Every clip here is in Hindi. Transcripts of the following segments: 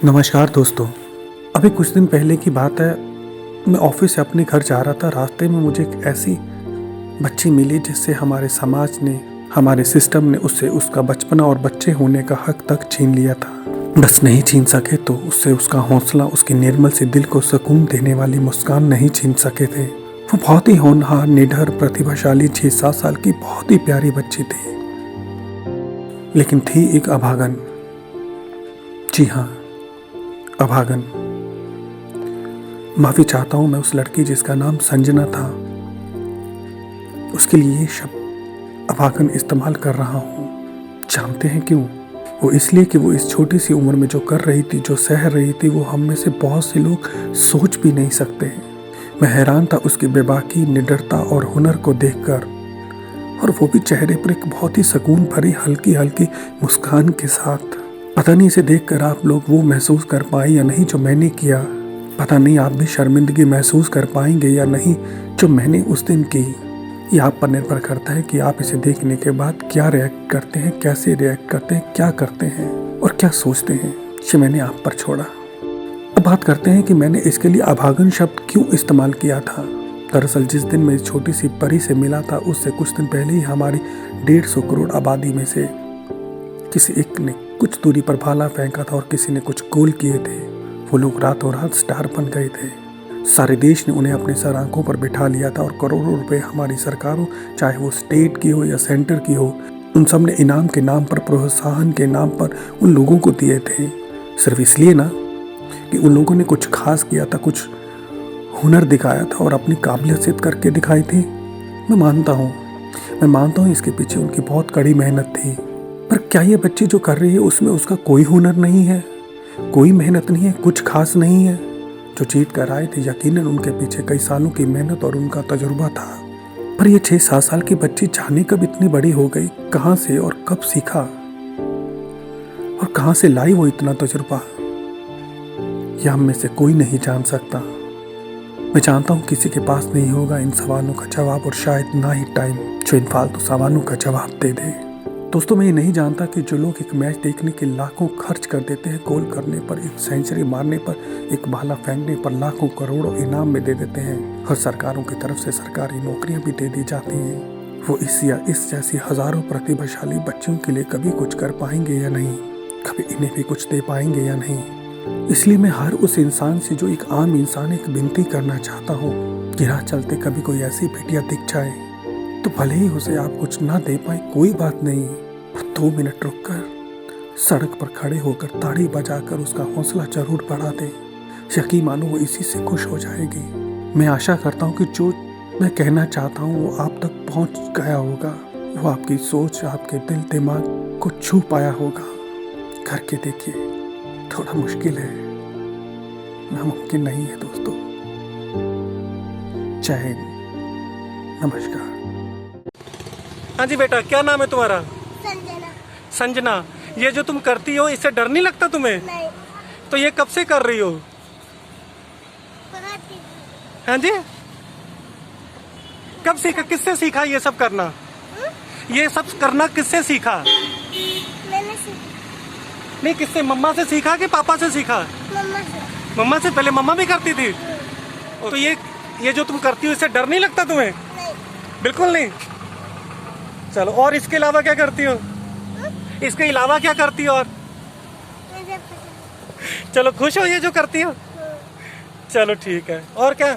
नमस्कार दोस्तों। अभी कुछ दिन पहले की बात है, मैं ऑफिस से अपने घर जा रहा था। रास्ते में मुझे एक ऐसी बच्ची मिली जिससे हमारे समाज ने, हमारे सिस्टम ने उससे उसका बचपना और बच्चे होने का हक तक छीन लिया था। बस नहीं छीन सके तो उससे उसका हौसला, उसकी निर्मल से दिल को सुकून देने वाली मुस्कान नहीं छीन सके थे। वो बहुत ही होनहार, निडर, प्रतिभाशाली 6-7 साल की बहुत ही प्यारी बच्ची थी, लेकिन थी एक अभागन। जी हाँ, अभागन। माफी चाहता हूं मैं उस लड़की जिसका नाम संजना था, उसके लिए ये शब्द अभागन इस्तेमाल कर रहा हूं। जानते हैं क्यों? वो इसलिए कि वो इस छोटी सी उम्र में जो कर रही थी, जो सह रही थी, वो हम में से बहुत से लोग सोच भी नहीं सकते हैं। मैं हैरान था उसकी बेबाकी, निडरता और हुनर को देखकर, और वो भी चेहरे पर एक बहुत ही सुकून भरी हल्की हल्की मुस्कान के साथ। पता नहीं इसे देखकर आप लोग वो महसूस कर पाए या नहीं जो मैंने किया। पता नहीं आप भी शर्मिंदगी महसूस कर पाएंगे या नहीं जो मैंने उस दिन की। ये आप पर निर्भर करता है कि आप इसे देखने के बाद क्या रिएक्ट करते हैं, कैसे रिएक्ट करते हैं, क्या करते हैं और क्या सोचते हैं। ये मैंने आप पर छोड़ा। अब बात करते हैं कि मैंने इसके लिए अभागन शब्द क्यों इस्तेमाल किया था। दरअसल जिस दिन मैं इस छोटी सी परी से मिला था, उससे कुछ दिन पहले ही हमारी 150 करोड़ आबादी में से किसी एक ने कुछ दूरी पर भाला फेंका था और किसी ने कुछ गोल किए थे। वो लोग रातों रात स्टार बन गए थे। सारे देश ने उन्हें अपने सर आंखों पर बिठा लिया था और करोड़ों रुपए हमारी सरकारों, चाहे वो स्टेट की हो या सेंटर की हो, उन सब ने इनाम के नाम पर, प्रोत्साहन के नाम पर उन लोगों को दिए थे। सिर्फ इसलिए ना कि उन लोगों ने कुछ खास किया था, कुछ हुनर दिखाया था और अपनी काबिलियत सिद्ध करके दिखाई थी। मैं मानता हूँ इसके पीछे उनकी बहुत कड़ी मेहनत थी। पर क्या ये बच्ची जो कर रही है उसमें उसका कोई हुनर नहीं है, कोई मेहनत नहीं है, कुछ खास नहीं है? जो जीत कर आए थे, यकीनन उनके पीछे कई सालों की मेहनत और उनका तजुर्बा था। पर ये 6-7 साल की बच्ची जाने कब इतनी बड़ी हो गई, कहाँ से और कब सीखा और कहाँ से लाई वो इतना तजुर्बा, यह हम में से कोई नहीं जान सकता। मैं जानता हूँ किसी के पास नहीं होगा इन सवालों का जवाब, और शायद ना ही टाइम जो इन फालतू सवालों का जवाब दे दे। दोस्तों, मैं ये नहीं जानता कि जो लोग एक मैच देखने के लाखों खर्च कर देते हैं, गोल करने पर, एक सेंचुरी मारने पर, एक भाला फेंकने पर लाखों करोड़ों इनाम में दे देते हैं, और सरकारों की तरफ से सरकारी नौकरियां भी दे दी जाती हैं, वो इस या इस जैसी हजारों प्रतिभाशाली बच्चियों के लिए कभी कुछ कर पाएंगे या नहीं, कभी इन्हें भी कुछ दे पाएंगे या नहीं। इसलिए मैं हर उस इंसान से, जो एक आम इंसान, एक विनती करना चाहता हूँ कि राह चलते कभी कोई ऐसी बेटिया दिख जाए तो भले ही उसे आप कुछ ना दे पाए, कोई बात नहीं, पर 2 मिनट रुककर सड़क पर खड़े होकर ताड़ी बजाकर उसका हौसला जरूर बढ़ा दें। यकीन मानो वो इसी से खुश हो जाएगी। मैं आशा करता हूँ कि जो मैं कहना चाहता हूँ वो आप तक पहुँच गया होगा, वो आपकी सोच, आपके दिल दिमाग को छू पाया होगा। करके देखिए, थोड़ा मुश्किल है, नामुमकिन नहीं है दोस्तों। जय हिंद, नमस्कार। हाँ जी बेटा, क्या नाम है तुम्हारा? संजना। संजना। ये जो तुम करती हो, इससे डर नहीं लगता तुम्हें? नहीं। तो ये कब से कर रही हो? हाँ जी, कब सीखा, किससे सीखा ये सब करना? ये सब करना किससे सीखा? मैंने सीखा। नहीं, किससे? मम्मा से सीखा कि पापा से सीखा? मम्मा से। मम्मा से। पहले मम्मा भी करती थी? तो ये जो तुम करती हो, इससे डर नहीं लगता तुम्हें? नहीं। बिल्कुल नहीं। चलो, और इसके अलावा क्या करती हो? इसके अलावा क्या करती हो? और मुझे पता। चलो, खुश हो ये जो करती हो? चलो ठीक है। और क्या?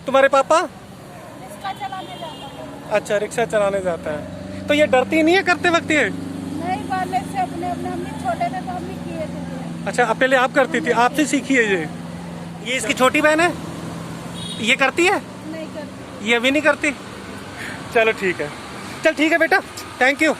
तुम्हारे पापा? रिक्शा चलाने जाता है। अच्छा, रिक्शा चलाने जाता है। तो ये डरती नहीं है करते वक्त? ये नहीं, पहले से अपने हम भी छोटे थे तो हम भी किए थे। अच्छा, अब पहले आप करती थी, आपसे सीखी है ये इसकी छोटी बहन है, ये करती है? नहीं करती। ये अभी नहीं करती? चलो ठीक है। चल ठीक है बेटा, थैंक यू।